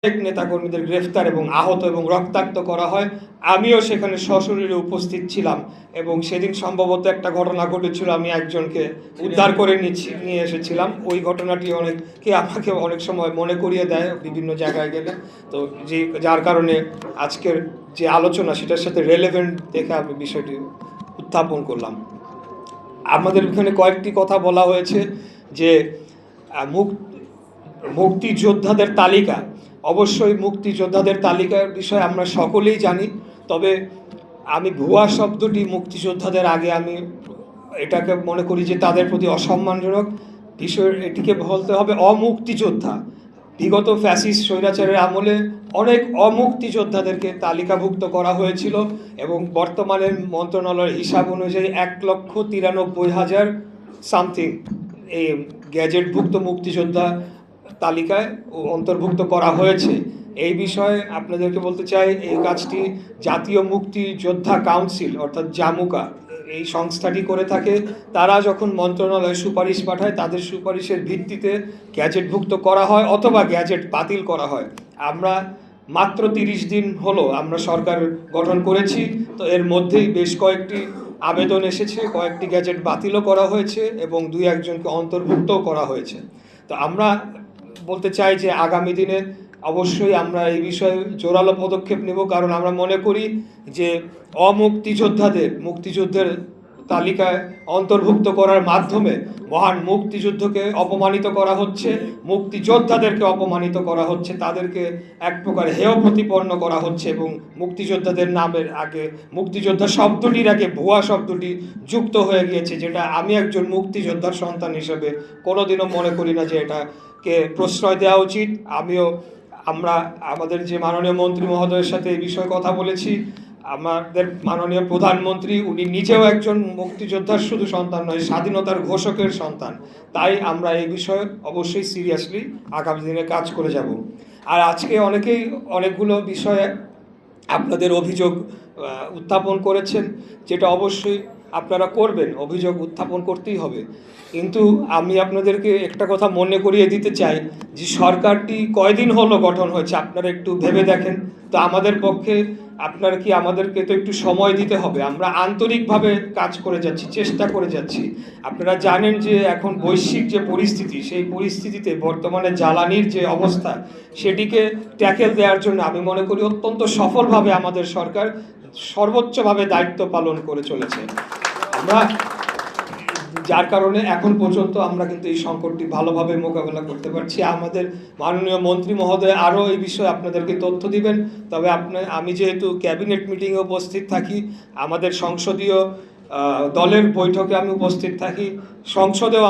অনেক নেতাকর্মীদের গ্রেফতার এবং আহত এবং রক্তাক্ত করা হয়। আমিও সেখানে সশরীরে উপস্থিত ছিলাম এবং সেদিন সম্ভবত একটা ঘটনা ঘটেছিল, আমি একজনকে উদ্ধার করে নিয়ে এসেছিলাম। ওই ঘটনাটি অনেকে আমাকে অনেক সময় মনে করিয়ে দেয় বিভিন্ন জায়গায় গেলে। তো যার কারণে আজকের যে আলোচনা সেটার সাথে রেলেভেন্ট দেখে আমি বিষয়টি উত্থাপন করলাম। আমাদের এখানে কয়েকটি কথা বলা হয়েছে যে মুক্তিযোদ্ধাদের তালিকা, অবশ্যই মুক্তিযোদ্ধাদের তালিকার বিষয়ে আমরা সকলেই জানি। তবে আমি ভুয়া শব্দটি মুক্তিযোদ্ধাদের আগে আমি এটাকে মনে করি যে তাদের প্রতি অসম্মানজনক বিষয়। এটিকে বলতে হবে অমুক্তিযোদ্ধা। বিগত ফ্যাসিস্ট স্বৈরাচারের আমলে অনেক অমুক্তিযোদ্ধাদেরকে তালিকাভুক্ত করা হয়েছিল এবং বর্তমানের মন্ত্রণালয়ের হিসাব অনুযায়ী 1,93,000 সামথিং এই গ্যাজেটভুক্ত মুক্তিযোদ্ধা তালিকায় অন্তর্ভুক্ত করা হয়েছে। এই বিষয়ে আপনাদেরকে বলতে চাই, এই কাজটি জাতীয় মুক্তিযোদ্ধা কাউন্সিল অর্থাৎ জামুকা এই সংস্থাটি করে থাকে। তারা যখন মন্ত্রণালয়ে সুপারিশ পাঠায়, তাদের সুপারিশের ভিত্তিতে গ্যাজেটভুক্ত করা হয় অথবা গ্যাজেট বাতিল করা হয়। আমরা মাত্র 30 দিন হলো আমরা সরকার গঠন করেছি, তো এর মধ্যেই বেশ কয়েকটি আবেদন এসেছে, কয়েকটি গ্যাজেট বাতিলও করা হয়েছে এবং 2-1জনকে অন্তর্ভুক্তও করা হয়েছে। তো আমরা বলতে চাই যে আগামী দিনে অবশ্যই আমরা এই বিষয়ে জোরালো পদক্ষেপ নেব, কারণ আমরা মনে করি যে মুক্তিযুদ্ধের তালিকায় অন্তর্ভুক্ত করার মাধ্যমে মহান মুক্তিযুদ্ধকে অপমানিত করা হচ্ছে, মুক্তিযোদ্ধাদেরকে অপমানিত করা হচ্ছে, তাদেরকে এক প্রকার হেয় প্রতিপন্ন করা হচ্ছে এবং মুক্তিযোদ্ধাদের নামের আগে মুক্তিযোদ্ধা শব্দটির আগে ভুয়া শব্দটি যুক্ত হয়ে গিয়েছে, যেটা আমি একজন মুক্তিযোদ্ধার সন্তান হিসেবে কোনোদিনও মনে করি না যে এটাকে প্রশ্রয় দেওয়া উচিত। আমরা আমাদের যে মাননীয় মন্ত্রী মহোদয়ের সাথে এই বিষয়ে কথা বলেছি। আমাদের মাননীয় প্রধানমন্ত্রী উনি নিজেও একজন মুক্তিযোদ্ধার শুধু সন্তান নয়, স্বাধীনতার ঘোষকের সন্তান। তাই আমরা এই বিষয়ে অবশ্যই সিরিয়াসলি আগামী দিনে কাজ করে যাব। আর আজকে অনেকগুলো বিষয়ে আপনাদের অভিযোগ উত্থাপন করেছেন, যেটা অবশ্যই আপনারা করবেন, অভিযোগ উত্থাপন করতেই হবে। কিন্তু আমি আপনাদেরকে একটা কথা মনে করিয়ে দিতে চাই যে সরকারটি কয়দিন হলো গঠন হয়েছে আপনারা একটু ভেবে দেখেন তো। আমাদেরকে তো একটু সময় দিতে হবে। আমরা আন্তরিকভাবে কাজ করে যাচ্ছি, চেষ্টা করে যাচ্ছি। আপনারা জানেন যে এখন বৈশ্বিক যে পরিস্থিতি, সেই পরিস্থিতিতে বর্তমানে জ্বালানির যে অবস্থা, সেটিকে ট্যাকেল দেওয়ার জন্য আমি মনে করি অত্যন্ত সফলভাবে আমাদের সরকার সর্বোচ্চভাবে দায়িত্ব পালন করে চলেছে। যার কারণে এখন পর্যন্ত আমরা কিন্তু এই সংকটটি ভালোভাবে মোকাবেলা করতে পারছি। আমাদের মাননীয় মন্ত্রী মহোদয় আরও এই বিষয়ে আপনাদেরকে তথ্য দিবেন। তবে আমি যেহেতু ক্যাবিনেট মিটিংয়ে উপস্থিত থাকি, আমাদের সংসদীয় দলের বৈঠকে আমি উপস্থিত থাকি, সংসদেও